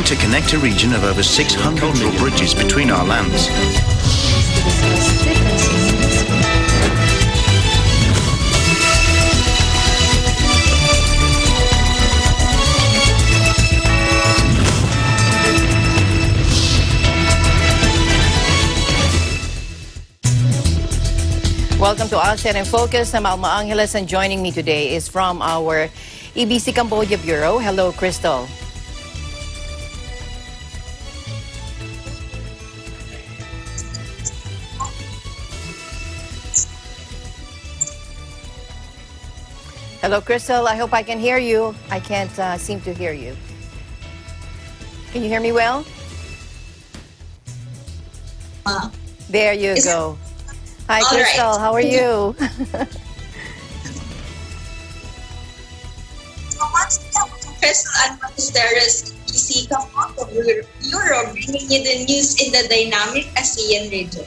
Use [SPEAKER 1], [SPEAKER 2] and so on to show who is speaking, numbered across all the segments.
[SPEAKER 1] to connect a region of over 600 million bridges between our lands.
[SPEAKER 2] Welcome to ASEAN in Focus. I'm Alma Angeles, and joining me today is from our EBC Cambodia Bureau. Hello, Crystal. Hello, Crystal. I hope I can hear you. I can't seem to hear you. Can you hear me well? There you go. Hi, Crystal.
[SPEAKER 3] Right.
[SPEAKER 2] How are you?
[SPEAKER 3] Crystal and Monteros, EBC Cambodia Bureau, bringing you the news in the dynamic ASEAN region.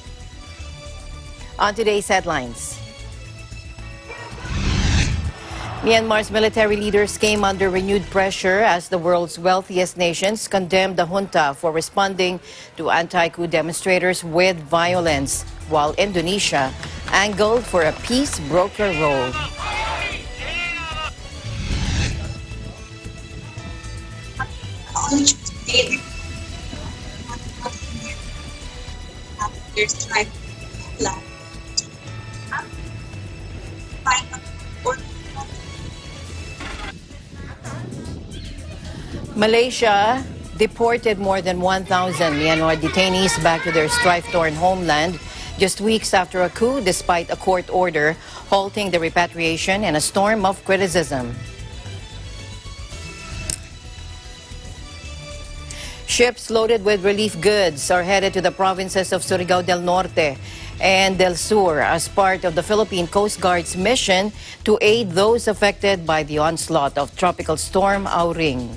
[SPEAKER 2] On today's headlines. Myanmar's military leaders came under renewed pressure as the world's wealthiest nations condemned the junta for responding to anti-coup demonstrators with violence, while Indonesia angled for a peace broker role. Malaysia deported more than 1,000 Myanmar detainees back to their strife-torn homeland just weeks after a coup, despite a court order halting the repatriation and a storm of criticism. Ships loaded with relief goods are headed to the provinces of Surigao del Norte and del Sur as part of the Philippine Coast Guard's mission to aid those affected by the onslaught of Tropical Storm Auring.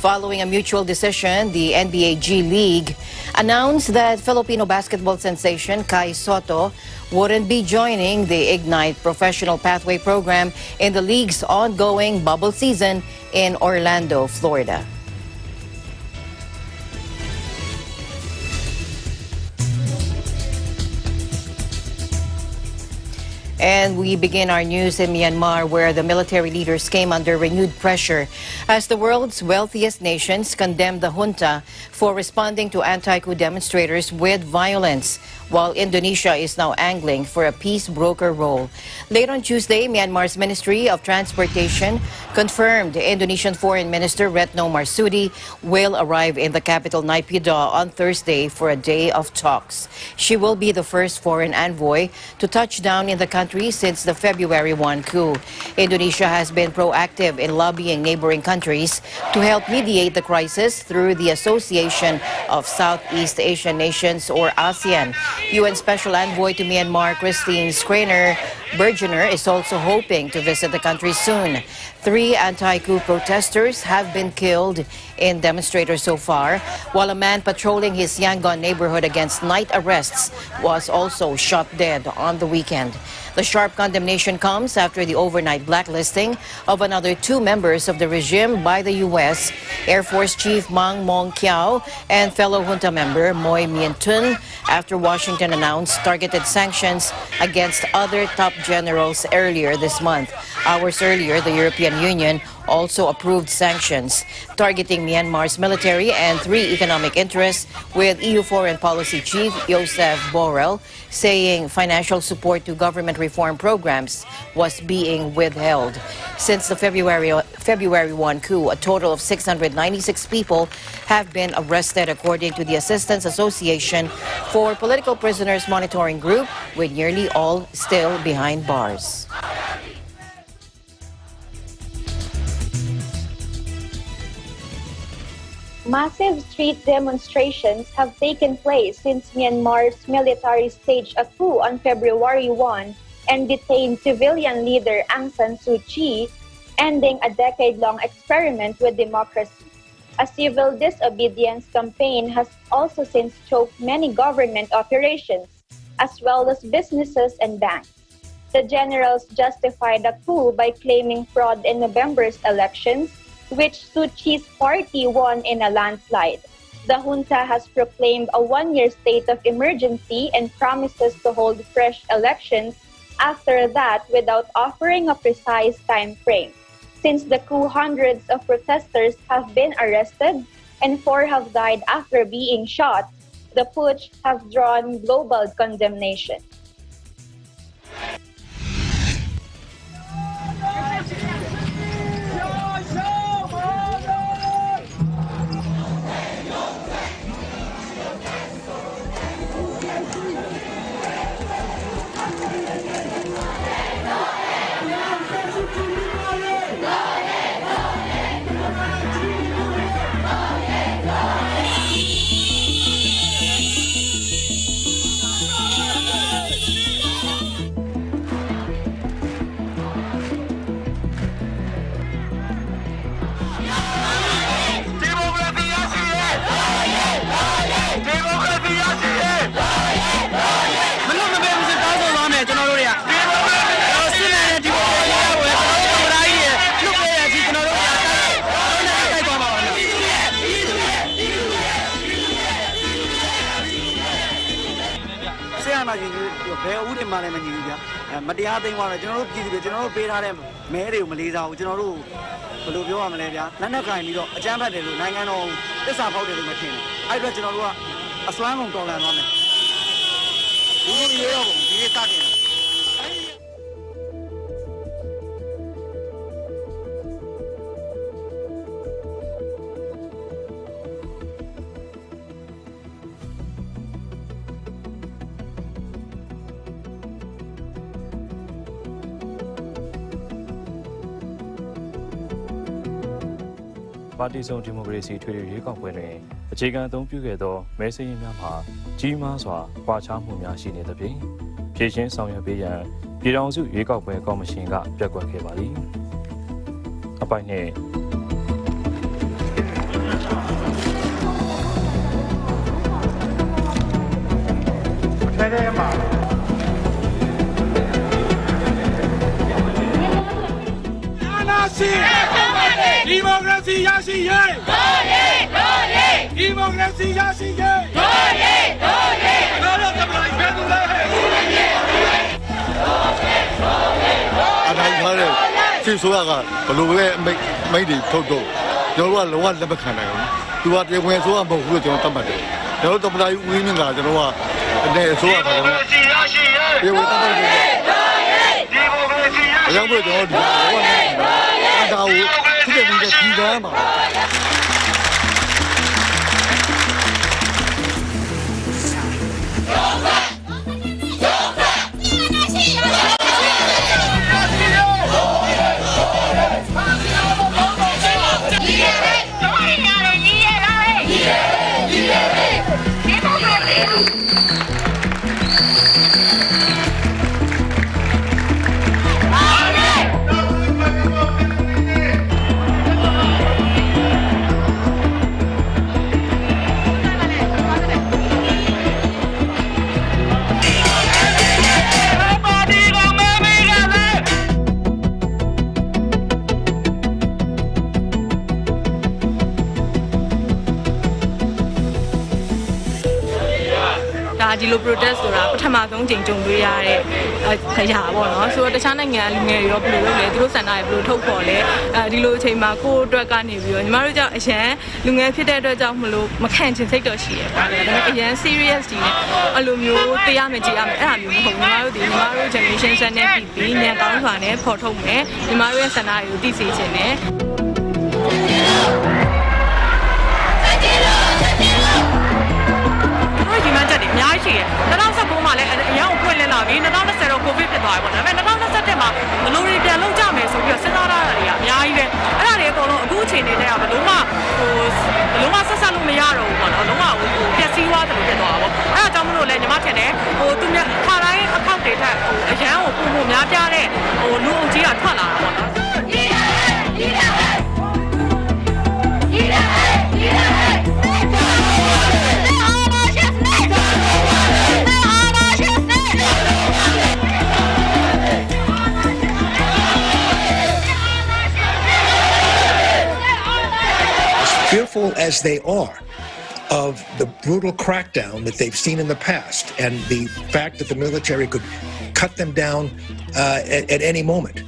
[SPEAKER 2] Following a mutual decision, the NBA G League announced that Filipino basketball sensation Kai Sotto wouldn't be joining the Ignite Professional Pathway program in the league's ongoing bubble season in Orlando, Florida. And we begin our news in Myanmar, where the military leaders came under renewed pressure as the world's wealthiest nations condemned the junta for responding to anti-coup demonstrators with violence, while Indonesia is now angling for a peace broker role. Late on Tuesday, Myanmar's Ministry of Transportation confirmed Indonesian Foreign Minister Retno Marsudi will arrive in the capital Naypyidaw on Thursday for a day of talks. She will be the first foreign envoy to touch down in the country since the February 1 coup. Indonesia has been proactive in lobbying neighboring countries to help mediate the crisis through the Association of Southeast Asian Nations, or ASEAN. UN Special Envoy to Myanmar Christine Schreiner-Bergener is also hoping to visit the country soon. 3 anti-coup protesters have been killed in demonstrators so far, while a man patrolling his Yangon neighborhood against night arrests was also shot dead on the weekend. The sharp condemnation comes after the overnight blacklisting of another 2 members of the regime by the U.S., Air Force Chief Mang Mong Kiao and fellow junta member Moy Mien Tun, after Washington announced targeted sanctions against other top generals earlier this month. Hours earlier, the European Union also approved sanctions targeting Myanmar's military and 3 economic interests, with EU Foreign Policy Chief Joseph Borrell saying financial support to government reform programs was being withheld. Since the February 1 coup, a total of 696 people have been arrested, according to the Assistance Association for Political Prisoners Monitoring Group, with nearly all still behind bars.
[SPEAKER 4] Massive street demonstrations have taken place since Myanmar's military staged a coup on February 1 and detained civilian leader Aung San Suu Kyi, ending a decade-long experiment with democracy. A civil disobedience campaign has also since choked many government operations, as well as businesses and banks. The generals justified the coup by claiming fraud in November's elections which Suu Kyi's party won in a landslide. The junta has proclaimed a one-year state of emergency and promises to hold fresh elections after that without offering a precise time frame. Since the coup, hundreds of protesters have been arrested and 4 have died after being shot. The putsch have drawn global condemnation.
[SPEAKER 5] Party စုံဒီမိုကရေစီထွေထွေရွေးကောက်ပွဲတွင်အခြေခံအသုံးပြုခဲ့သောမဲစာရင်းများမှာကြီးမားစွာကွာခြားမှုများရှိနေသဖြင့်ဖြည့်ရှင်းဆောင်ရွက်ပေးရန်ပြည်ထောင်စုရွေးကောက်ပွဲကော်မရှင်ကပြက်ကွက်ခဲ့ပါသည်။အပိုင်းနှင့်
[SPEAKER 6] ထဲထဲမှာအာနာစီဒီမိုကရေစီရရှိရေးတော်ရေးတော်ရေးဒီမိုကရေစီရရှိရေးတော်ရေးတော်ရေးတော်လို့တမလိုက်ဖဲသူလဲအတိုင်းထားတဲ့စစ်ဆိုးကဘလို့ပဲမိတ်တွေထုတ်တော့ကျွန်တော်တို့ကလုံးဝလက်မခံနိုင်ဘူးသူကတရားဝင်ဆိုးကမဟုတ်ဘူးလို့ကျွန်တော်တတ်မှတ်တယ်ကျွန်တော်တို့တမလိုက်ဦးရင်းကကျွန်တော်ကအနေဆိုးကကျွန်တော်တို့တရားဝင်တတ်မှတ်တယ်ဒီမိုကရေစီရရှိရေးအကြောင်းပြောကျွန်တော်တို့လုံးဝလက်မခံနိုင်ဒါကိုဖြစ်တဲ့ဒီကဒီကမ်းမှာ
[SPEAKER 7] ဒီလို protest ဆိုတာပထမဆုံးကြိမ်ကြုံတွေ့ရတဲ့အရာပေါ့နော်ဆိုတော့တခြားနိုင်ငံလူငယ်တွေရောဘယ်လိုလုပ်လဲသူတို့စံနာတွေဘယ်လိုထုတ်ဖော်လဲဒီလိုအချိန်မှာကိုယ့်အတွက်ကနေပြီးတော့ညီမတို့ကြောင့်အရန်လူငယ်ဖြစ်တဲ့အတွက်ကြောင့်မလို့မခံချင်စိတ်တော့ရှိရပါတယ်ဒါပေမဲ့အရန် serious ဒီနဲ့အဲ့လိုမျိုးသိရမယ်ကြည့်ရမယ်အဲ့ဒါမျိုးမဟုတ်ညီမတို့ generation ဆက်နဲ့ပြီးညံကောင်းစွာနဲ့ဖော်ထုတ်မယ်ညီမတို့ရဲ့စံနာတွေကိုသိစေချင်တယ်ဒီမှာတက်တယ်အများကြီးရှိတယ်2019မှာလည်းအရင်ကပွင့်လင်းလာပြီ2020တော့ကိုဗစ်ဖြစ်သွားပြီပေါ့ဒါပေမဲ့2021မှာဘလို့တွေပြန်လုံးကြမယ်ဆိုပြီးတော့စဉ်းစားရတာတွေကအများကြီးပဲအဲ့ဒါတွေအကုန်လုံးအခုအချိန်တွေတည်းကဘလို့မှဆက်ဆက်လို့မရတော့ဘူးပေါ့နော်လုံးဝပျက်စီးသွားတယ်လို့ဖြစ်သွားတာပေါ့အဲ့ဒါကြောင့်မလို့လဲညီမထင်တယ်သူများခါတိုင်းအခောက်တွေထက်အရန်ကိုပုံများပြတဲ့လူအုပ်ကြီးကထွက်လာတာပေါ့နော်အ
[SPEAKER 8] as they are of the brutal crackdown that they've seen in the past and the fact that the military could cut them down at any moment.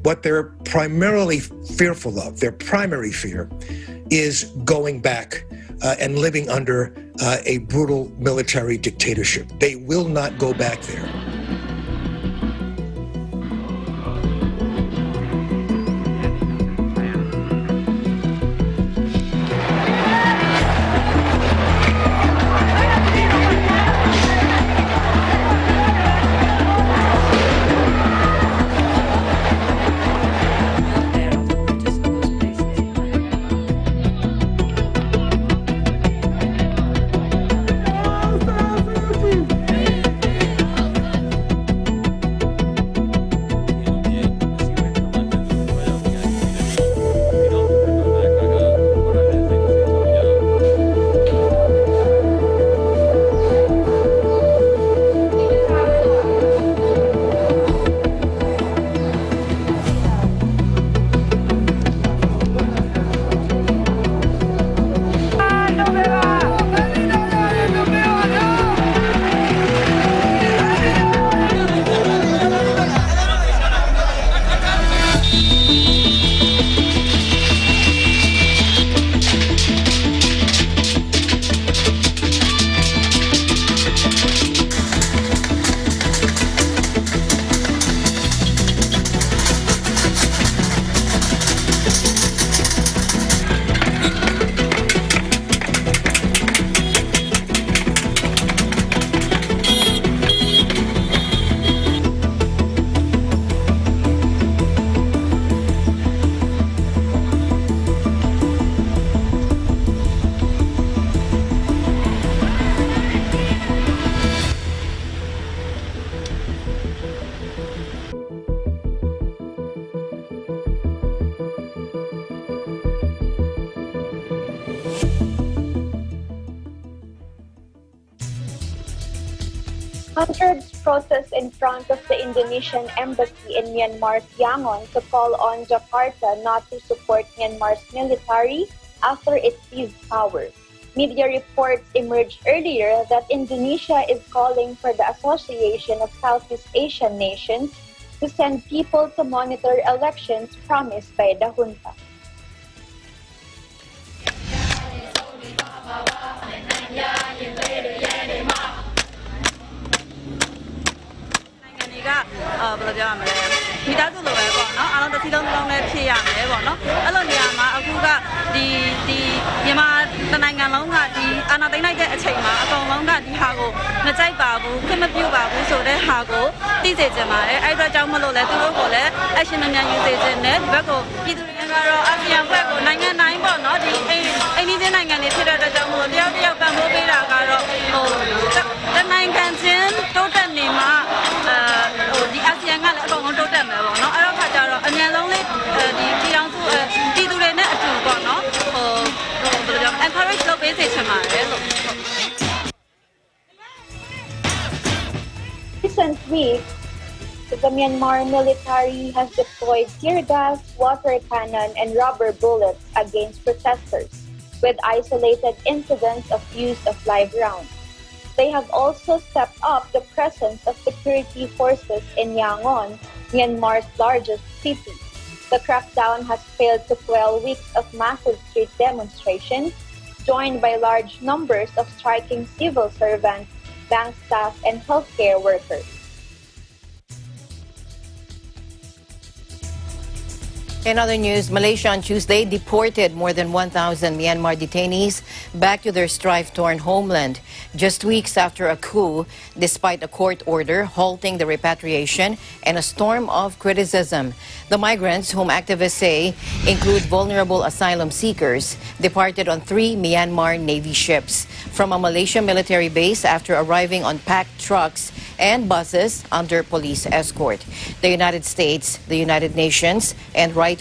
[SPEAKER 8] What they're primarily fearful of, their primary fear, is going back and living under a brutal military dictatorship. They will not go back there.
[SPEAKER 4] Hundreds protest in front of the Indonesian embassy in Myanmar's Yangon to call on Jakarta not to support Myanmar's military after it seized power. Media reports emerged earlier that Indonesia is calling for the Association of Southeast Asian Nations to send people to monitor elections promised by the junta. Recent weeks, the Myanmar military has deployed tear gas, water cannon, and rubber bullets against protesters, with isolated incidents of use of live rounds. They have also stepped up the presence of security forces in Yangon, Myanmar's largest city. The crackdown has failed to quell weeks of massive street demonstrations, joined by large numbers of striking civil servants, bank staff, and healthcare workers.
[SPEAKER 2] In other news, Malaysia on Tuesday deported more than 1,000 Myanmar detainees back to their strife-torn homeland just weeks after a coup, despite a court order halting the repatriation and a storm of criticism. The migrants, whom activists say include vulnerable asylum seekers, departed on 3 Myanmar Navy ships from a Malaysian military base after arriving on packed trucks and buses under police escort. The United States, the United Nations, and rights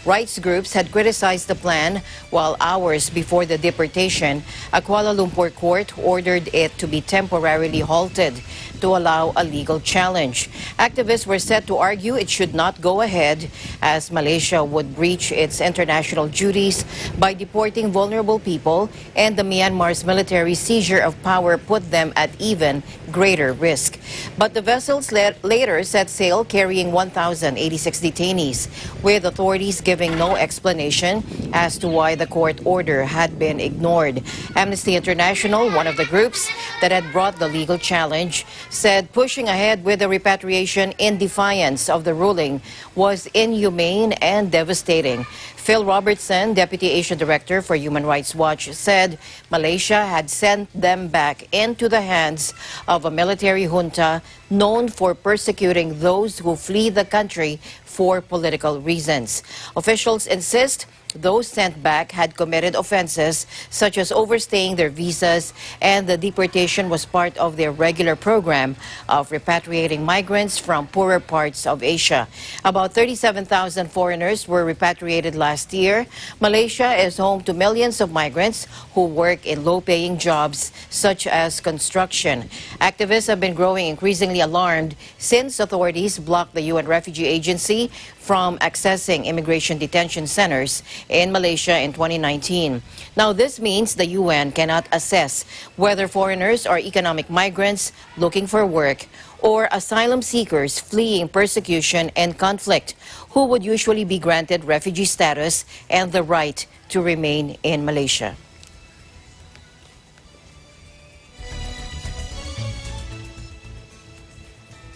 [SPEAKER 2] rights groups had criticized the plan, while hours before the deportation, a Kuala Lumpur court ordered it to be temporarily halted to allow a legal challenge. Activists were set to argue it should not go ahead, as Malaysia would breach its international duties by deporting vulnerable people, and the Myanmar's military seizure of power put them at even greater risk. But the vessels later set sail carrying 1,086 detainees, with authorities giving no explanation as to why the court order had been ignored. Amnesty International, one of the groups that had brought the legal challenge, said pushing ahead with the repatriation in defiance of the ruling was inhumane and devastating. Phil Robertson, Deputy Asian Director for Human Rights Watch, said Malaysia had sent them back into the hands of a military junta known for persecuting those who flee the country for political reasons. Officials insist those sent back had committed offenses such as overstaying their visas, and the deportation was part of their regular program of repatriating migrants from poorer parts of Asia. About 37,000 foreigners were repatriated last year. Malaysia is home to millions of migrants who work in low-paying jobs such as construction. Activists have been growing increasingly alarmed since authorities blocked the UN Refugee Agency from accessing immigration detention centers in Malaysia in 2019. Now, this means the UN cannot assess whether foreigners are economic migrants looking for work or asylum seekers fleeing persecution and conflict, who would usually be granted refugee status and the right to remain in Malaysia.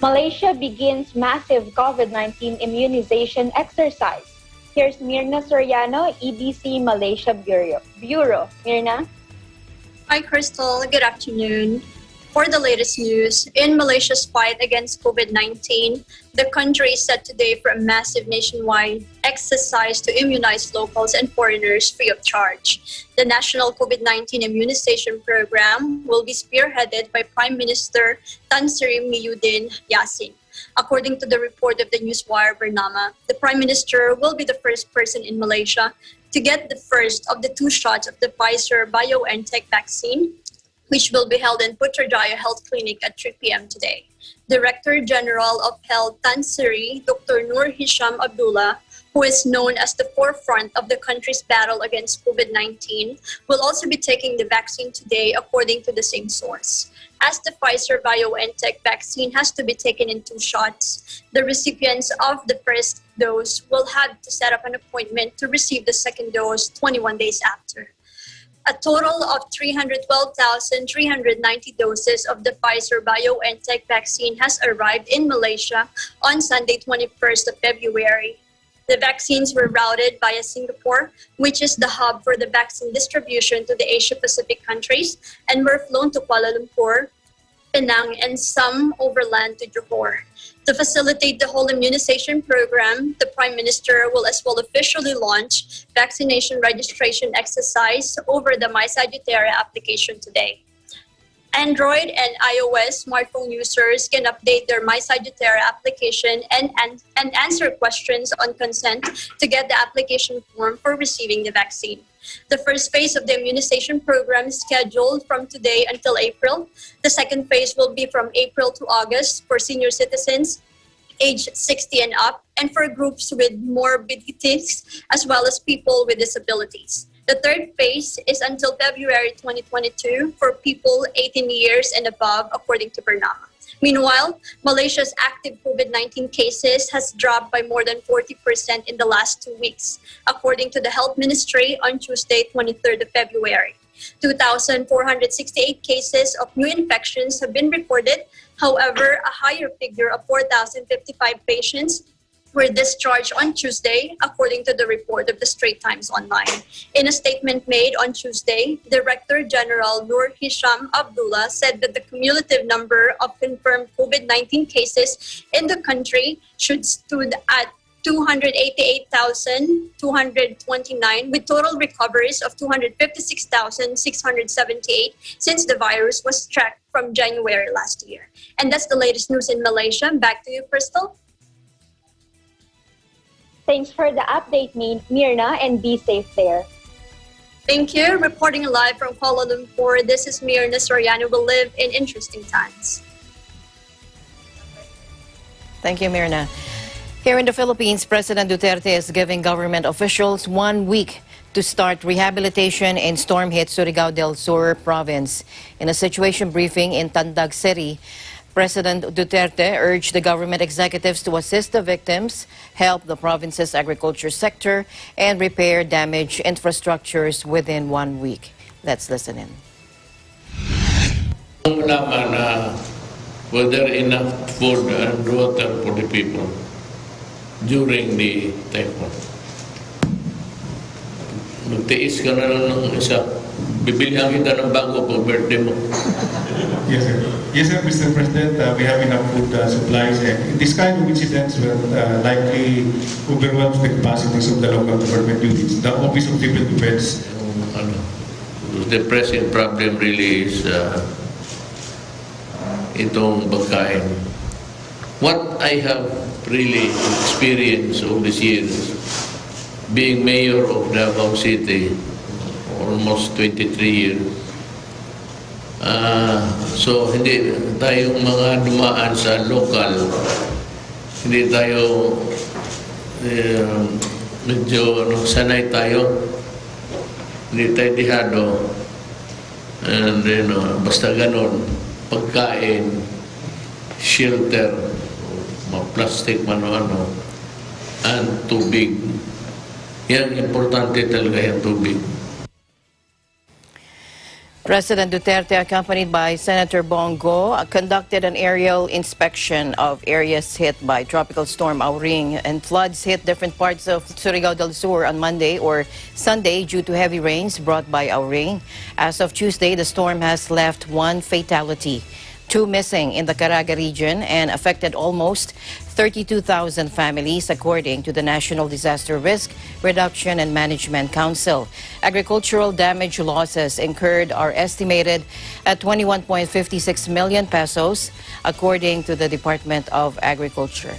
[SPEAKER 4] Malaysia begins massive COVID-19 immunization exercise. Here's Mirna Soriano, EBC Malaysia Bureau. Mirna?
[SPEAKER 9] Hi, Crystal. Good afternoon. For the latest news, in Malaysia's fight against COVID-19, the country is set today for a massive nationwide exercise to immunize locals and foreigners free of charge. The National COVID-19 Immunization Program will be spearheaded by Prime Minister Tan Sri Muhyiddin Yassin. According to the report of the newswire Bernama, the Prime Minister will be the first person in Malaysia to get the first of the 2 shots of the Pfizer-BioNTech vaccine, which will be held in Putrajaya Health Clinic at 3 p.m. today. Director General of Health Tan Sri, Dr. Nur Hisham Abdullah, who is known as the forefront of the country's battle against COVID-19, will also be taking the vaccine today, according to the same source. As the Pfizer-BioNTech vaccine has to be taken in 2 shots, the recipients of the first dose will have to set up an appointment to receive the second dose 21 days after. A total of 312,390 doses of the Pfizer-BioNTech vaccine has arrived in Malaysia on Sunday, 21st of February. The vaccines were routed via Singapore, which is the hub for the vaccine distribution to the Asia-Pacific countries, and were flown to Kuala Lumpur, Penang, and some overland to Johor. To facilitate the whole immunization program, the Prime Minister will as well officially launch vaccination registration exercise over the My Sagittaria application today. Android and iOS smartphone users can update their My Sagittaria application and answer questions on consent to get the application form for receiving the vaccine. The first phase of the immunization program is scheduled from today until April. The second phase will be from April to August for senior citizens aged 60 and up, and for groups with morbidities, as well as people with disabilities. The third phase is until February 2022 for people 18 years and above, according to Bernama. Meanwhile, Malaysia's active COVID-19 cases has dropped by more than 40% in the last 2 weeks, according to the Health Ministry on Tuesday, 23rd of February. 2,468 cases of new infections have been recorded. However, a higher figure of 4,055 patients were discharged on Tuesday, according to the report of the Straits Times Online. In a statement made on Tuesday, Director General Nur Hisham Abdullah said that the cumulative number of confirmed COVID-19 cases in the country should stood at 288,229, with total recoveries of 256,678 since the virus was tracked from January last year. And that's the latest news in Malaysia. Back to you, Crystal.
[SPEAKER 4] Thanks for the update, Mirna, and be safe there.
[SPEAKER 9] Thank you. Reporting live from Kuala Lumpur, this is Mirna Soriano. Will live in interesting times.
[SPEAKER 2] Thank you, Mirna. Here in the Philippines, President Duterte is giving government officials 1 week to start rehabilitation in storm-hit Surigao del Sur province. In a situation briefing in Tandag City, President Duterte urged the government executives to assist the victims, help the province's agriculture sector, and repair damaged infrastructures within 1 week. Let's listen in.
[SPEAKER 10] Were there enough food and water for the people during the typhoon? Magtiis ka na lang ng isa. Bibilihan kita ng bago pag birthday mo.
[SPEAKER 11] Yes, sir. Yes, sir, Mr. President. We have enough food supplies, and this kind of incidents will likely overwhelm the capacities of the local government units. The Office of Civil Defense.
[SPEAKER 10] The pressing problem really is itong pagkain. What I have really experienced over these years, being mayor of Davao City, almost 23 years, so hindi tayong mga dumaan sa local, hindi tayo medyo sanay tayo, hindi tayo dihado, and basta ganon, pagkain, shelter, mga plastic, ano-ano, and tubig. Yan, importante talaga yung tubig.
[SPEAKER 2] President Duterte, accompanied by Senator Bongo, conducted an aerial inspection of areas hit by Tropical Storm Auring, and floods hit different parts of Surigao del Sur on Monday or Sunday due to heavy rains brought by Auring. As of Tuesday, the storm has left 1 fatality, 2 missing in the Caraga region, and affected almost 32,000 families, according to the National Disaster Risk Reduction and Management Council. Agricultural damage losses incurred are estimated at 21.56 million pesos, according to the Department of Agriculture.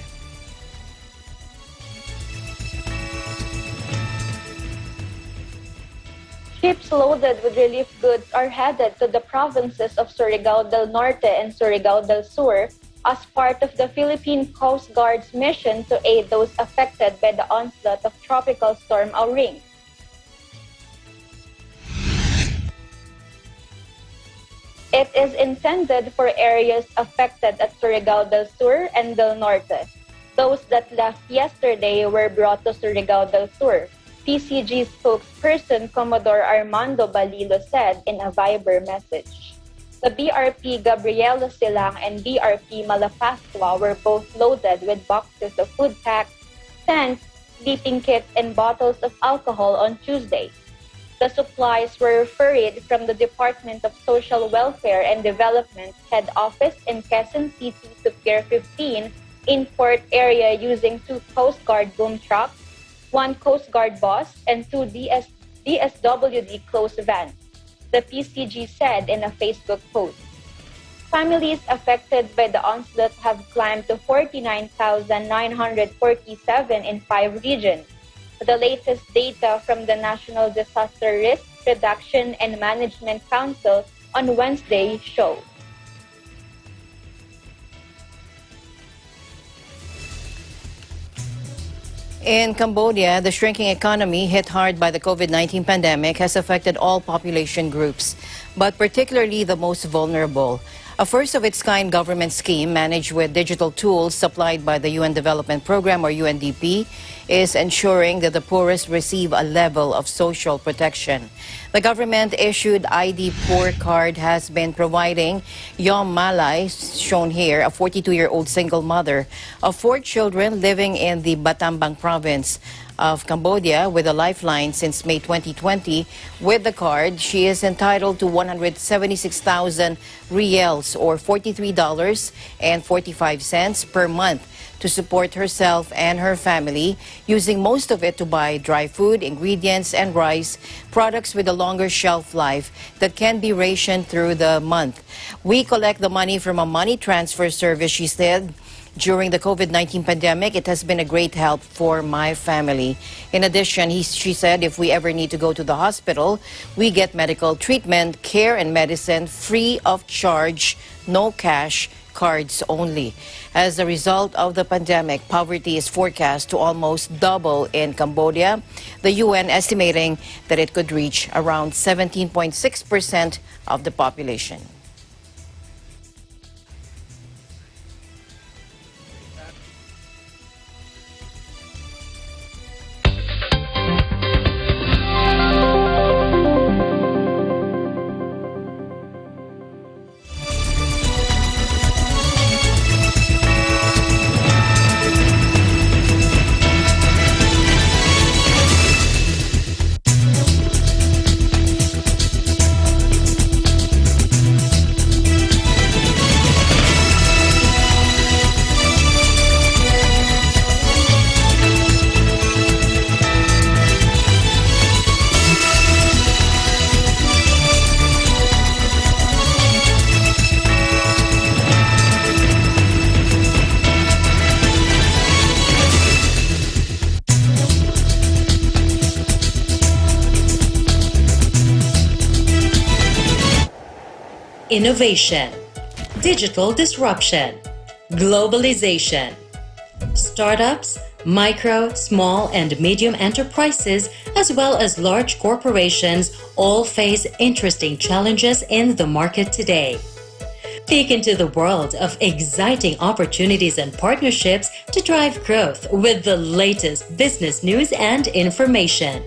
[SPEAKER 4] Ships loaded with relief goods are headed to the provinces of Surigao del Norte and Surigao del Sur as part of the Philippine Coast Guard's mission to aid those affected by the onslaught of Tropical Storm Auring. It is intended for areas affected at Surigao del Sur and del Norte. Those that left yesterday were brought to Surigao del Sur. PCG spokesperson Commodore Armando Balilo said in a Viber message. The BRP Gabriela Silang and BRP Malapascua were both loaded with boxes of food packs, tents, sleeping kits, and bottles of alcohol on Tuesday. The supplies were ferried from the Department of Social Welfare and Development head office in Quezon City to Pier 15 in Port area using 2 Coast Guard boom trucks, 1 Coast Guard bus, and 2 DSWD closed vans, the PCG said in a Facebook post. Families affected by the onslaught have climbed to 49,947 in 5 regions. The latest data from the National Disaster Risk Reduction and Management Council on Wednesday show.
[SPEAKER 2] In Cambodia, the shrinking economy hit hard by the COVID-19 pandemic has affected all population groups, but particularly the most vulnerable. A first-of-its-kind government scheme managed with digital tools supplied by the UN Development Program, or UNDP, is ensuring that the poorest receive a level of social protection. The government-issued ID Poor card has been providing Yom Malay, shown here, a 42-year-old single mother of 4 children living in the Battambang province of Cambodia with a lifeline since May 2020. With the card, she is entitled to 176,000 riels or $43.45 per month to support herself and her family, using most of it to buy dry food, ingredients, and rice, products with a longer shelf life that can be rationed through the month. We collect the money from a money transfer service, she said. During the COVID-19 pandemic, it has been a great help for my family. In addition, she said, if we ever need to go to the hospital, we get medical treatment, care, and medicine free of charge, no cash, cards only. As a result of the pandemic, poverty is forecast to almost double in Cambodia, the UN estimating that it could reach around 17.6% of the population.
[SPEAKER 12] Innovation, digital disruption, globalization. Startups, micro, small, and medium enterprises, as well as large corporations, all face interesting challenges in the market today. Peek into the world of exciting opportunities and partnerships to drive growth with the latest business news and information.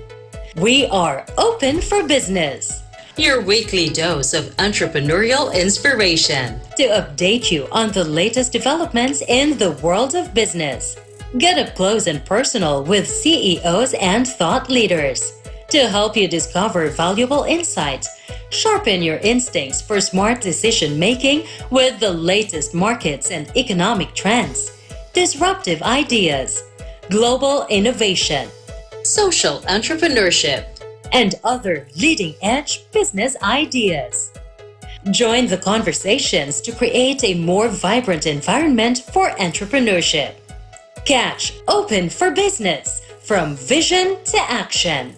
[SPEAKER 12] We are open for business. Your weekly dose of entrepreneurial inspiration to update you on the latest developments in the world of business. Get up close and personal with CEOs and thought leaders to help you discover valuable insights, sharpen your instincts for smart decision making with the latest markets and economic trends, disruptive ideas, global innovation, social entrepreneurship, and other leading-edge business ideas. Join the conversations to create a more vibrant environment for entrepreneurship. Catch Open for Business, from vision to action.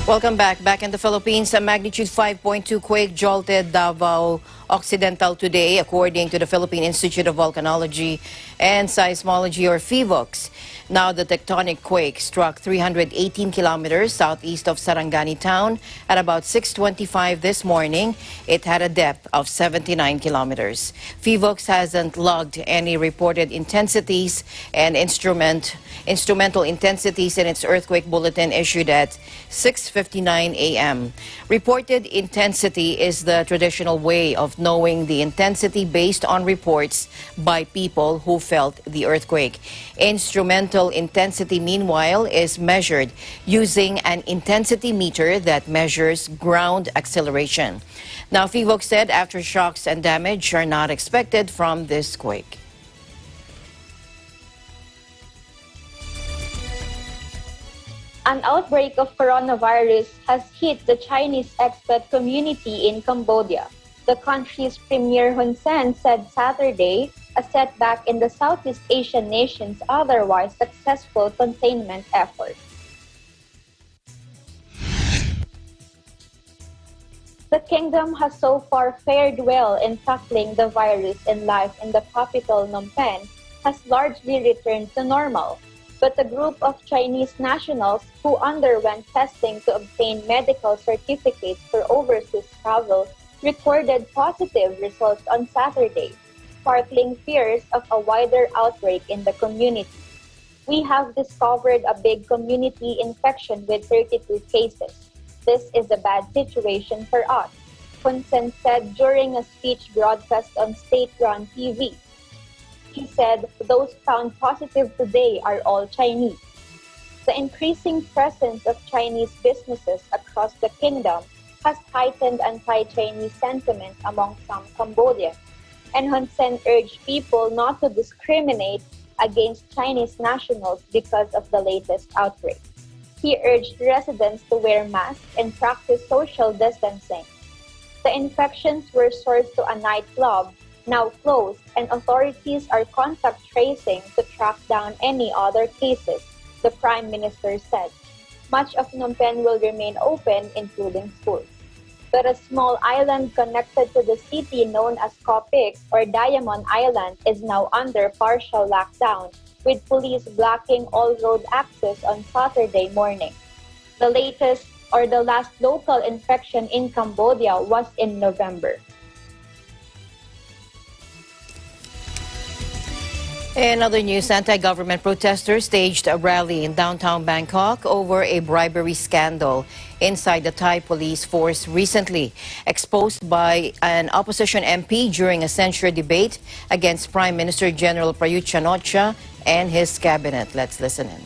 [SPEAKER 2] Welcome back. Back in the Philippines, a magnitude 5.2 quake jolted Davao Occidental today, according to the Philippine Institute of Volcanology and Seismology, or PHIVOLCS. Now, the tectonic quake struck 318 kilometers southeast of Sarangani town at about 6:25 this morning. It had a depth of 79 kilometers. PHIVOLCS hasn't logged any reported intensities and instrumental intensities in its earthquake bulletin issued at 6:59 a.m. Reported intensity is the traditional way of knowing the intensity based on reports by people who felt the earthquake. Instrumental intensity, meanwhile, is measured using an intensity meter that measures ground acceleration. Now, PHIVOLCS said aftershocks and damage are not expected from this quake.
[SPEAKER 4] An outbreak of coronavirus has hit the Chinese expat community in Cambodia. The country's Premier Hun Sen said Saturday a setback in the Southeast Asian nation's otherwise successful containment effort. The kingdom has so far fared well in tackling the virus, and life in the capital, Phnom Penh, has largely returned to normal. But a group of Chinese nationals who underwent testing to obtain medical certificates for overseas travel recorded positive results on Saturday, sparkling fears of a wider outbreak in the community. We have discovered a big community infection with 32 cases. This is a bad situation for us, Hun Sen said during a speech broadcast on state-run TV. He said those found positive today are all Chinese. The increasing presence of Chinese businesses across the kingdom has heightened anti-Chinese sentiment among some Cambodians, and Hun Sen urged people not to discriminate against Chinese nationals because of the latest outbreak. He urged residents to wear masks and practice social distancing. The infections were sourced to a nightclub, now closed, and authorities are contact tracing to track down any other cases, the Prime Minister said. Much of Phnom Penh will remain open, including schools. But a small island connected to the city known as Kopik or Diamond Island is now under partial lockdown, with police blocking all road access on Saturday morning. The last local infection in Cambodia was in November.
[SPEAKER 2] In other news, anti-government protesters staged a rally in downtown Bangkok over a bribery scandal inside the Thai police force recently, exposed by an opposition MP during a censure debate against Prime Minister General Prayut Chan-o-cha and his cabinet. Let's listen in.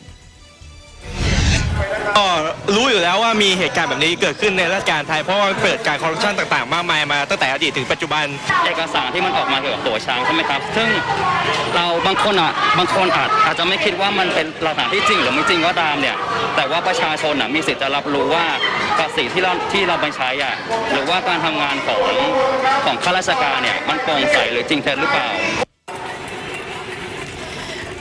[SPEAKER 13] ก็รู้อยู่แล้วว่ามีเหตุการณ์แบบนี้เกิดขึ้นในราชการไทยเพราะว่าเกิดการคอร์รัปชันต่างๆมากมายมาตั้งแต่อดีตถึงปัจจุบันเอกสารที่มันออกมาเกี่ยวกับตัวช้างใช่ไหมครับซึ่งเราบางคนอาจจะไม่คิดว่ามันเป็นหลักฐานที่จริงหรือไม่จริงก็ตามเนี่ยแต่ว่าประชาชนมีสิทธิ์จะรับรู้ว่าภาษีที่เราไปใช้หรือว่าการทำงานของข้าราชการเนี่ยมันโปร่งใสหรือจริงเท็จหรือเปล่า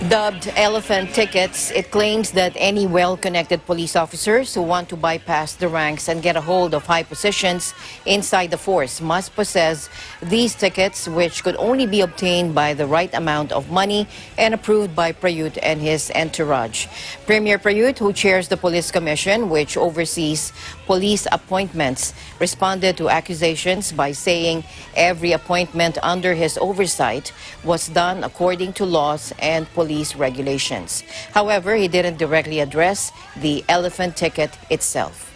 [SPEAKER 2] Dubbed elephant tickets, it claims that any well-connected police officers who want to bypass the ranks and get a hold of high positions inside the force must possess these tickets, which could only be obtained by the right amount of money and approved by Prayut and his entourage. Premier Prayut, who chairs the Police Commission, which oversees police appointments, responded to accusations by saying every appointment under his oversight was done according to laws and police regulations. However, he didn't directly address the elephant ticket itself.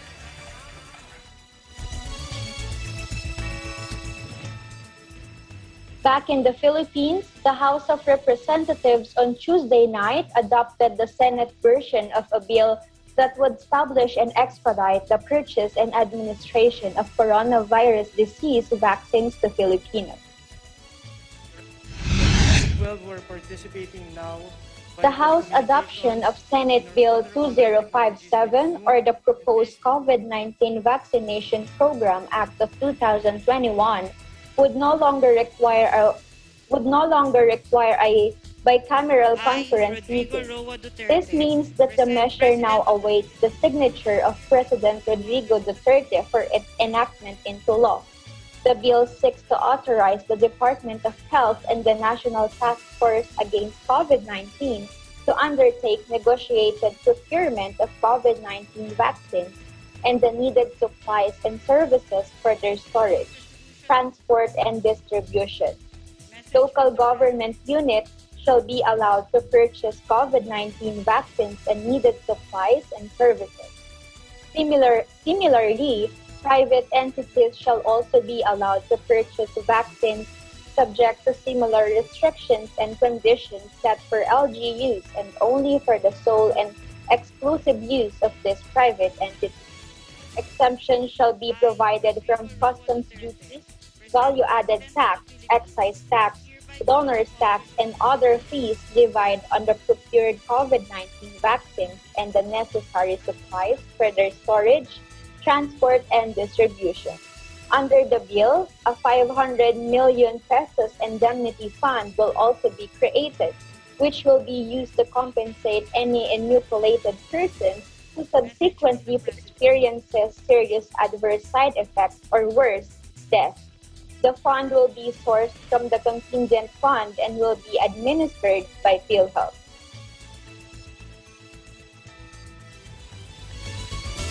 [SPEAKER 4] Back in the Philippines, the House of Representatives on Tuesday night adopted the Senate version of a bill that would establish and expedite the purchase and administration of coronavirus disease vaccines to Filipinos.
[SPEAKER 14] 12 were participating now.
[SPEAKER 4] The House adoption of Senate Bill 2057, or the proposed COVID-19 Vaccination Program Act of 2021, would no longer require a bicameral conference meeting. This means that the measure now awaits the signature of President Rodrigo Duterte for its enactment into law. The bill seeks to authorize the Department of Health and the National Task Force Against COVID-19 to undertake negotiated procurement of COVID-19 vaccines and the needed supplies and services for their storage, transport, and distribution. Local government units shall be allowed to purchase COVID-19 vaccines and needed supplies and services. Similarly, private entities shall also be allowed to purchase vaccines subject to similar restrictions and conditions set for LG use and only for the sole and exclusive use of this private entity. Exemptions shall be provided from customs duties, value-added tax, excise tax, donor's tax, and other fees levied on the procured COVID-19 vaccines and the necessary supplies for their storage, transport, and distribution. Under the bill, a 500 million pesos indemnity fund will also be created, which will be used to compensate any inoculated person who subsequently experiences serious adverse side effects or worse, death. The fund will be sourced from the contingent fund and will be administered by PhilHealth.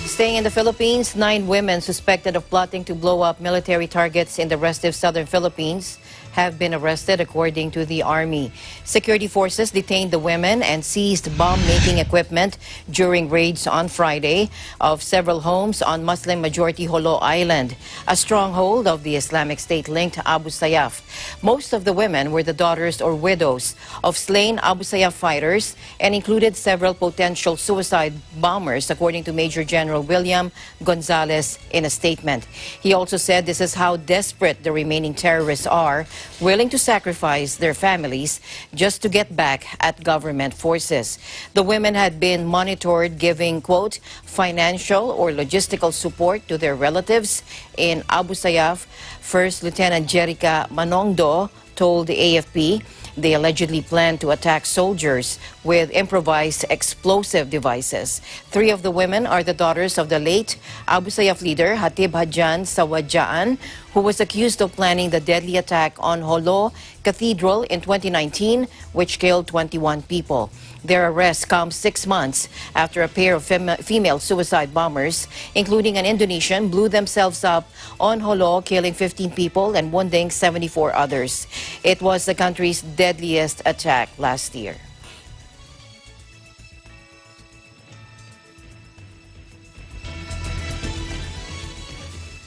[SPEAKER 2] Staying in the Philippines, 9 women suspected of plotting to blow up military targets in the restive southern Philippines have been arrested, according to the Army. Security forces detained the women and seized bomb-making equipment during raids on Friday of several homes on Muslim-majority Jolo Island, a stronghold of the Islamic State-linked Abu Sayyaf. Most of the women were the daughters or widows of slain Abu Sayyaf fighters and included several potential suicide bombers, according to Major General William Gonzalez in a statement. He also said this is how desperate the remaining terrorists are willing to sacrifice their families just to get back at government forces. The women had been monitored giving, quote, financial or logistical support to their relatives in Abu Sayyaf. First Lieutenant Jerica Manongdo told the AFP they allegedly planned to attack soldiers with improvised explosive devices. 3 of the women are the daughters of the late Abu Sayyaf leader Hatib Hadjan Sawajaan, who was accused of planning the deadly attack on Holo Cathedral in 2019, which killed 21 people. Their arrest comes 6 months after a pair of female suicide bombers, including an Indonesian, blew themselves up on Holo, killing 15 people and wounding 74 others. It was the country's deadliest attack last year.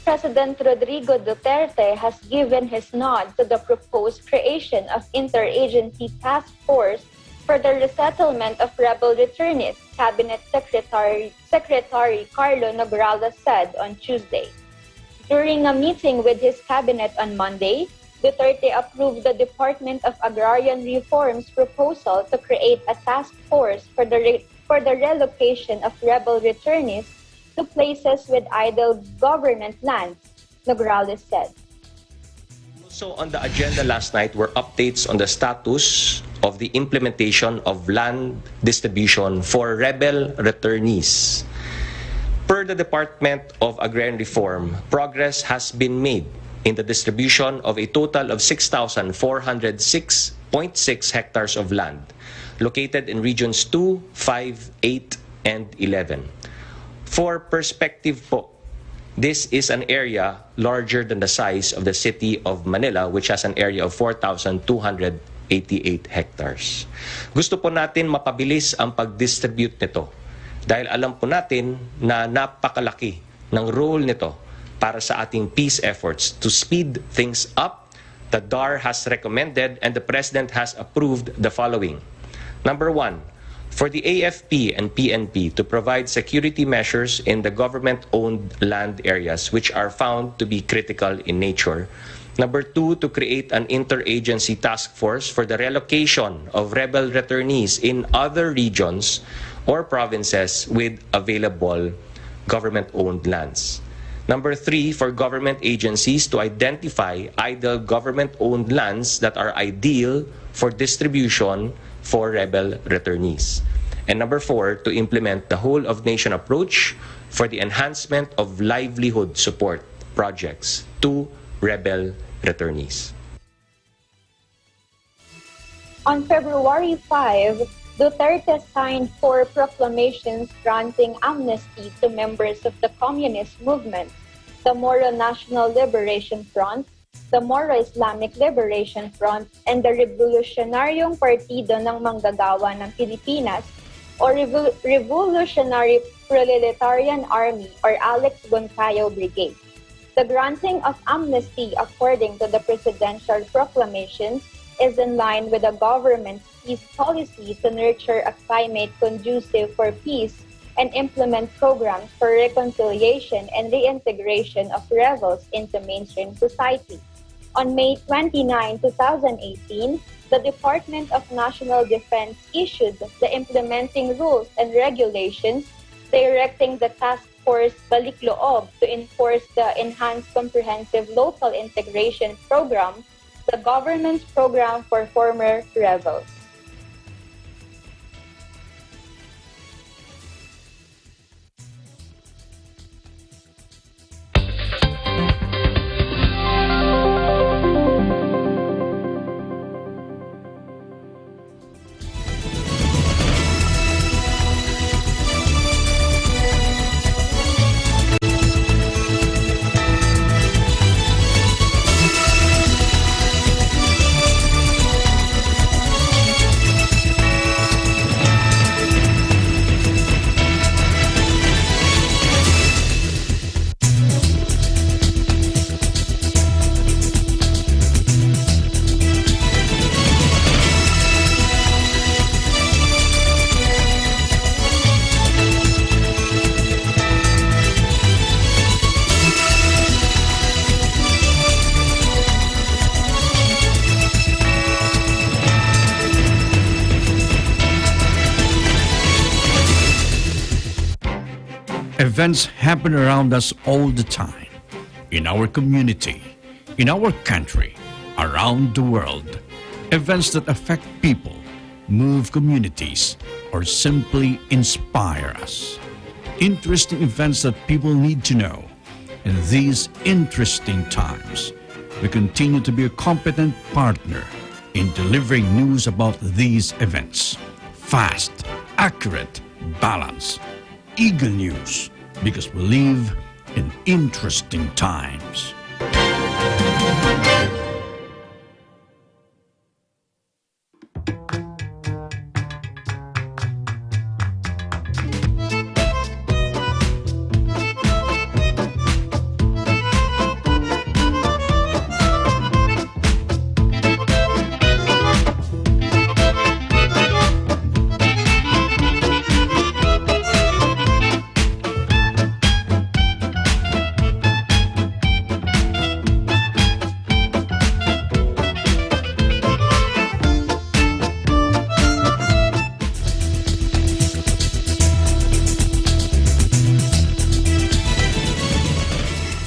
[SPEAKER 4] President Rodrigo Duterte has given his nod to the proposed creation of interagency task force for the resettlement of rebel returnees, Cabinet Secretary Carlo Nograles said on Tuesday. During a meeting with his cabinet on Monday, Duterte approved the Department of Agrarian Reform's proposal to create a task force for the relocation of rebel returnees to places with idle government lands, Nograles said.
[SPEAKER 15] Also on the agenda last night were updates on the status of the implementation of land distribution for rebel returnees. Per the Department of Agrarian Reform, progress has been made in the distribution of a total of 6,406.6 hectares of land located in regions 2, 5, 8, and 11. For perspective po, this is an area larger than the size of the city of Manila, which has an area of 4,288 hectares. Gusto po natin mapabilis ang pag-distribute nito dahil alam po natin na napakalaki ng role nito para sa ating peace efforts. To speed things up, the DAR has recommended and the President has approved the following. Number 1, for the AFP and PNP to provide security measures in the government-owned land areas which are found to be critical in nature. Number 2, to create an interagency task force for the relocation of rebel returnees in other regions or provinces with available government-owned lands. Number 3, for government agencies to identify idle government-owned lands that are ideal for distribution for rebel returnees. And number 4, to implement the whole-of-nation approach for the enhancement of livelihood support projects to rebel returnees.
[SPEAKER 4] On February 5, Duterte signed 4 proclamations granting amnesty to members of the Communist Movement, the Moro National Liberation Front, the Moro Islamic Liberation Front, and the Revolutionaryong Partido ng Manggagawa ng Pilipinas, or Revolutionary Proletarian Army, or Alex Goncayo Brigade. The granting of amnesty according to the presidential proclamations is in line with the government's peace policy to nurture a climate conducive for peace and implement programs for reconciliation and reintegration of rebels into mainstream society. On May 29, 2018, the Department of National Defense issued the implementing rules and regulations directing the Task Force Balik-Loob to enforce the Enhanced Comprehensive Local Integration Program, the government's program for former rebels.
[SPEAKER 16] Events happen around us all the time, in our community, in our country, around the world. Events that affect people, move communities, or simply inspire us. Interesting events that people need to know. In these interesting times, we continue to be a competent partner in delivering news about these events. Fast, accurate, balanced, eagle news, because we live in interesting times.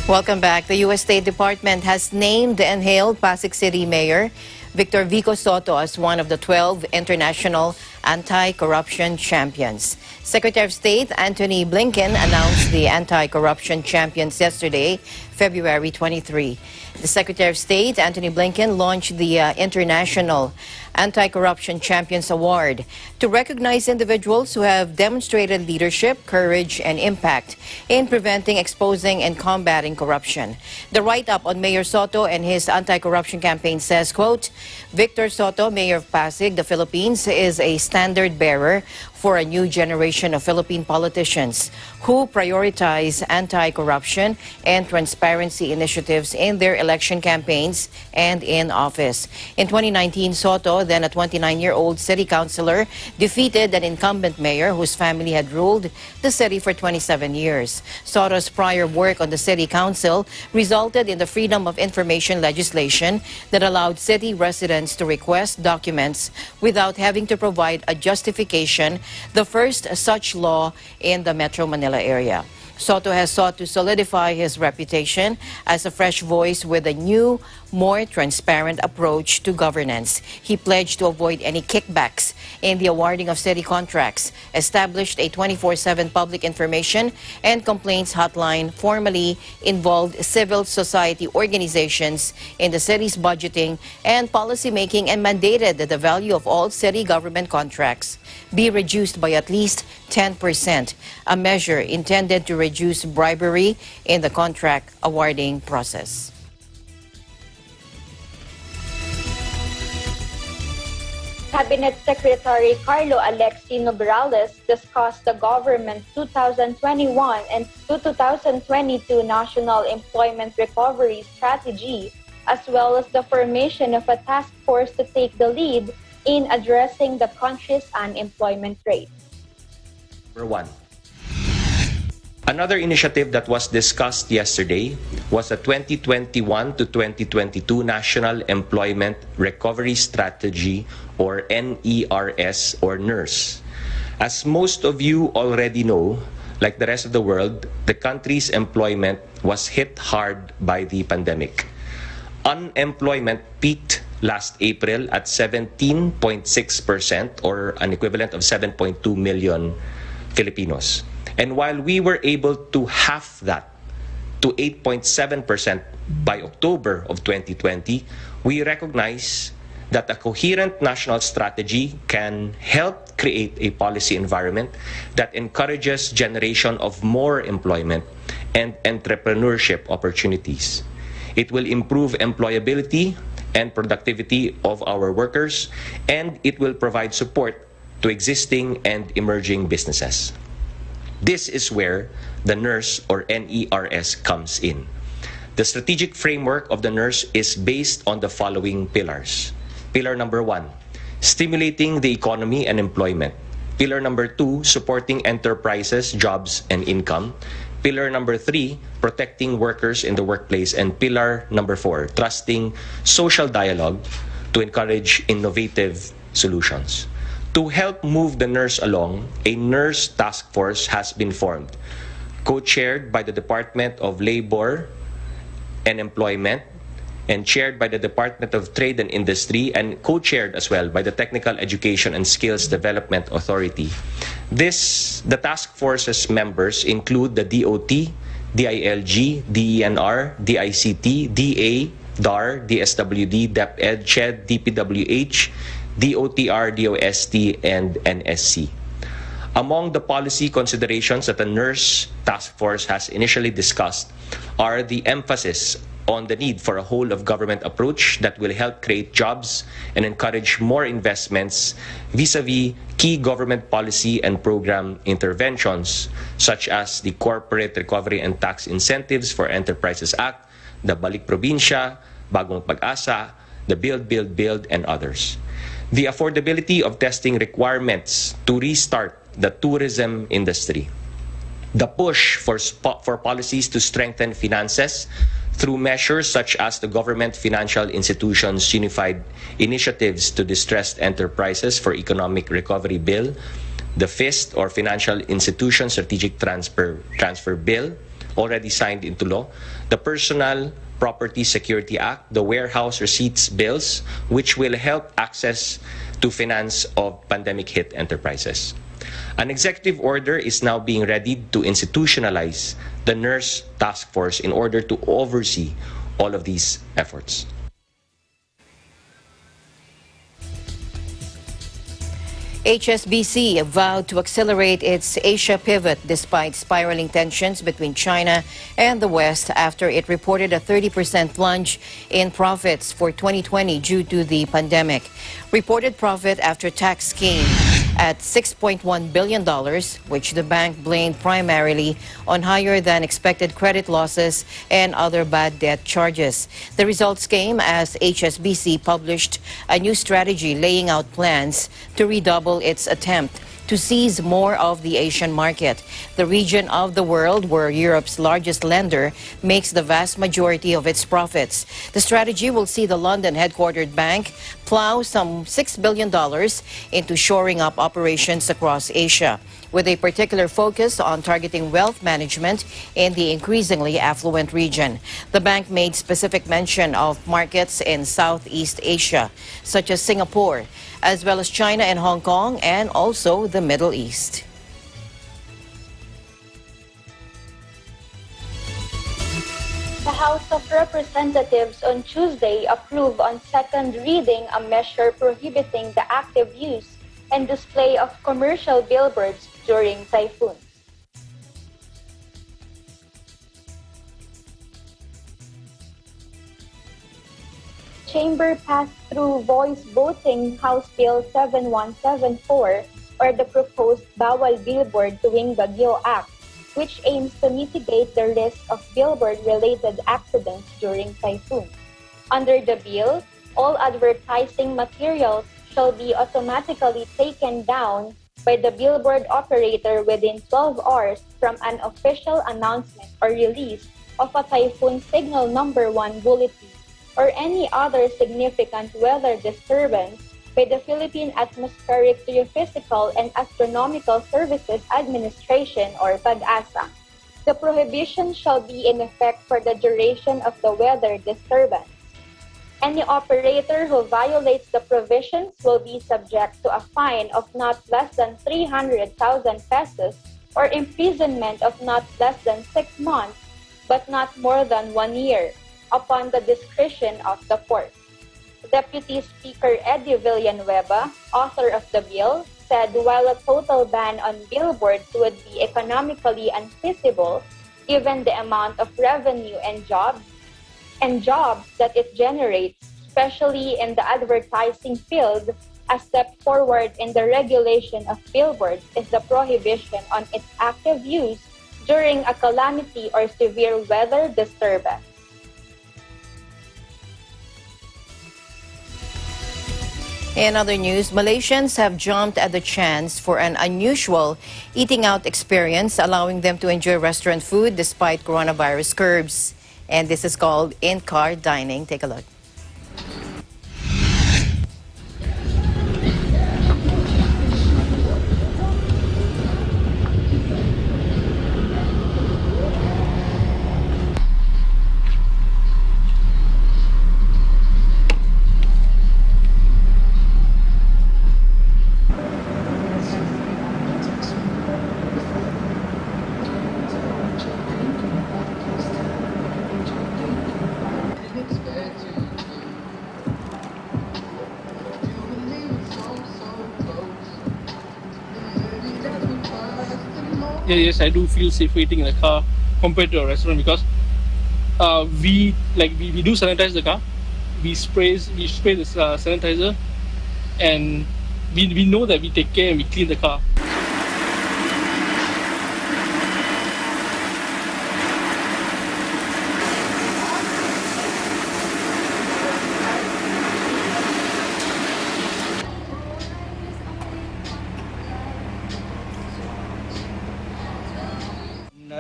[SPEAKER 2] Welcome back. The U.S. State Department has named and hailed Pasig City Mayor Victor Vico Soto as one of the 12 international anti-corruption champions. Secretary of State Antony Blinken announced the anti-corruption champions yesterday, February 23. The Secretary of State Antony Blinken launched the International Anti-Corruption Champions Award to recognize individuals who have demonstrated leadership, courage, and impact in preventing, exposing, and combating corruption. The write-up on Mayor Soto and his anti-corruption campaign says, quote, Victor Soto, Mayor of Pasig, the Philippines, is a standard bearer for a new generation of Philippine politicians who prioritize anti-corruption and transparency initiatives in their election campaigns and in office. In 2019, Soto, then a 29-year-old city councilor, defeated an incumbent mayor whose family had ruled the city for 27 years. Soto's prior work on the city council resulted in the Freedom of Information legislation that allowed city residents to request documents without having to provide a justification, the first such law in the Metro Manila area. Soto has sought to solidify his reputation as a fresh voice with a new, more transparent approach to governance. He pledged to avoid any kickbacks in the awarding of city contracts, established a 24/7 public information and complaints hotline, formally involved civil society organizations in the city's budgeting and policy making, and mandated that the value of all city government contracts be reduced by at least 10%, a measure intended to reduce bribery in the contract awarding process.
[SPEAKER 4] Cabinet Secretary Carlo Alexi Nograles discussed the government's 2021 and 2022 National Employment Recovery Strategy, as well as the formation of a task force to take the lead in addressing the country's unemployment rate.
[SPEAKER 15] Number one. Another initiative that was discussed yesterday was the 2021 to 2022 National Employment Recovery Strategy, or NERS, or NERS. As most of you already know, like the rest of the world, the country's employment was hit hard by the pandemic. Unemployment peaked last April at 17.6%, or an equivalent of 7.2 million Filipinos. And while we were able to halve that to 8.7% by October of 2020, we recognize that a coherent national strategy can help create a policy environment that encourages generation of more employment and entrepreneurship opportunities. It will improve employability and productivity of our workers, and it will provide support to existing and emerging businesses. This is where the NERS, or NERS, comes in. The strategic framework of the NERS is based on the following pillars. Pillar number 1, stimulating the economy and employment. Pillar number 2, supporting enterprises, jobs, and income. Pillar number 3, protecting workers in the workplace. And pillar number 4, trusting social dialogue to encourage innovative solutions. To help move the NERS along, a NERS task force has been formed, co-chaired by the Department of Labor and Employment, and chaired by the Department of Trade and Industry, and co-chaired as well by the Technical Education and Skills Development Authority. The task force's members include the DOT, DILG, DENR, DICT, DA, DAR, DSWD, DepEd, CHED, DPWH, DOTR, DOST, and NSC. Among the policy considerations that the nurse task force has initially discussed are the emphasis on the need for a whole-of-government approach that will help create jobs and encourage more investments vis-a-vis key government policy and program interventions, such as the Corporate Recovery and Tax Incentives for Enterprises Act, the Balik Probinsya, Bagong Pag-asa, the Build, and others. The affordability of testing requirements to restart the tourism industry. The push for policies to strengthen finances through measures such as the Government Financial Institutions Unified Initiatives to Distressed Enterprises for Economic Recovery Bill, the FIST or Financial Institution Strategic Transfer Bill, already signed into law, the Personal Property Security Act, the Warehouse Receipts Bills, which will help access to finance of pandemic-hit enterprises. An executive order is now being readied to institutionalize the nurse task force in order to oversee all of these efforts.
[SPEAKER 2] HSBC vowed to accelerate its Asia pivot despite spiraling tensions between China and the West after it reported a 30% plunge in profits for 2020 due to the pandemic. Reported profit after tax came at $6.1 billion, which the bank blamed primarily on higher than expected credit losses and other bad debt charges. The results came as HSBC published a new strategy laying out plans to redouble its attempt to seize more of the Asian market, the region of the world where Europe's largest lender makes the vast majority of its profits. The strategy will see the London headquartered bank plow some $6 billion into shoring up operations across Asia, with a particular focus on targeting wealth management in the increasingly affluent region. The bank made specific mention of markets in Southeast Asia, such as Singapore, as well as China and Hong Kong, and also the Middle East.
[SPEAKER 4] The House of Representatives on Tuesday approved on second reading a measure prohibiting the active use and display of commercial billboards during typhoons. Chamber passed through voice voting House Bill 7174, or the proposed Bawal Billboard Tuwing Bagyo Act, which aims to mitigate the risk of billboard-related accidents during typhoons. Under the bill, all advertising materials shall be automatically taken down by the billboard operator within 12 hours from an official announcement or release of a Typhoon Signal Number 1 bulletin or any other significant weather disturbance by the Philippine Atmospheric, Geophysical, and Astronomical Services Administration or PAG-ASA. The prohibition shall be in effect for the duration of the weather disturbance. Any operator who violates the provisions will be subject to a fine of not less than 300,000 pesos or imprisonment of not less than 6 months, but not more than 1 year, upon the discretion of the court. Deputy Speaker Eddie Villanueva, author of the bill, said while a total ban on billboards would be economically unfeasible given the amount of revenue and jobs that it generates, especially in the advertising field, a step forward in the regulation of billboards is the prohibition on its active use during a calamity or severe weather disturbance.
[SPEAKER 2] In other news, Malaysians have jumped at the chance for an unusual eating out experience, allowing them to enjoy restaurant food despite coronavirus curbs. And this is called in-car dining. Take a look.
[SPEAKER 14] yes, I do feel safe eating in a car compared to a restaurant because we do sanitize the car. We spray the sanitizer, and we know that we take care and we clean the car.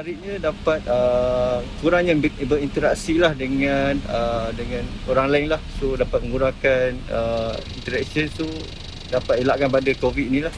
[SPEAKER 17] Menariknya dapat kurangnya berinteraksi lah dengan orang lain lah, so dapat mengurangkan interaction, so dapat elakkan pada COVID ni lah.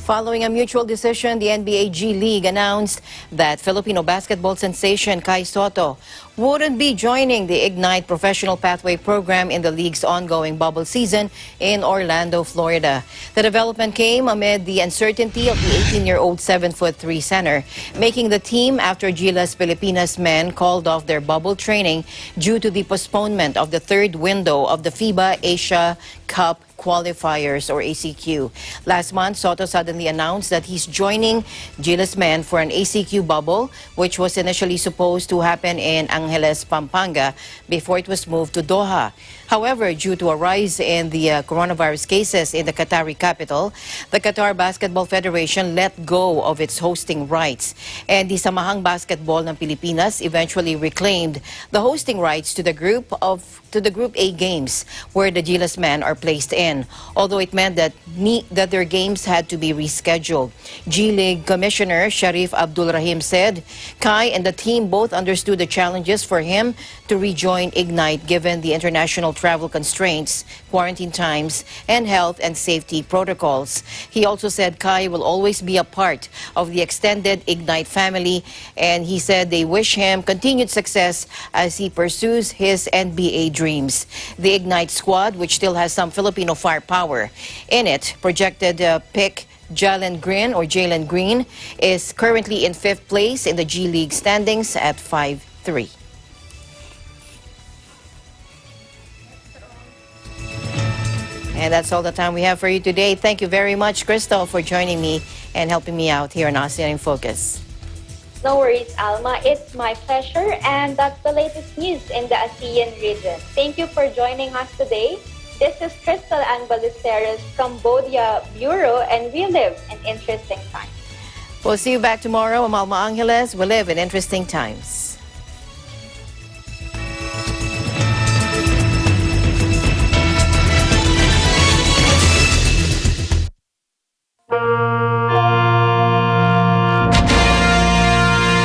[SPEAKER 2] Following a mutual decision, the NBA G League announced that Filipino basketball sensation Kai Sotto wouldn't be joining the Ignite Professional Pathway program in the league's ongoing bubble season in Orlando, Florida. The development came amid the uncertainty of the 18-year-old 7'3" center, making the team after Gilas Pilipinas men called off their bubble training due to the postponement of the third window of the FIBA Asia Cup qualifiers, or ACQ. Last month, Sotto suddenly announced that he's joining Gilas men for an ACQ bubble, which was initially supposed to happen in Angeles, Pampanga, before it was moved to Doha. However, due to a rise in the coronavirus cases in the Qatari capital, the Qatar Basketball Federation let go of its hosting rights, and the Samahang Basketball ng Pilipinas eventually reclaimed the hosting rights to the Group A games, where the Gilas men are placed in, although it meant that their games had to be rescheduled. G League Commissioner Sharif Abdul Rahim said Kai and the team both understood the challenges for him to rejoin Ignite given the international travel constraints, quarantine times, and health and safety protocols. He also said Kai will always be a part of the extended Ignite family, and he said they wish him continued success as he pursues his NBA dreams. The Ignite squad, which still has some Filipino firepower in it, projected pick Jalen Green, is currently in 5th place in the G League standings at 5-3. And that's all the time we have for you today. Thank you very much, Crystal, for joining me and helping me out here on ASEAN in Focus.
[SPEAKER 4] No worries, Alma. It's my pleasure, and that's the latest news in the ASEAN region. Thank you for joining us today. This is Crystal Ann Ballesteros, Cambodia Bureau, and we live in interesting times.
[SPEAKER 2] We'll see you back tomorrow. I'm Alma Angeles. We live in interesting times.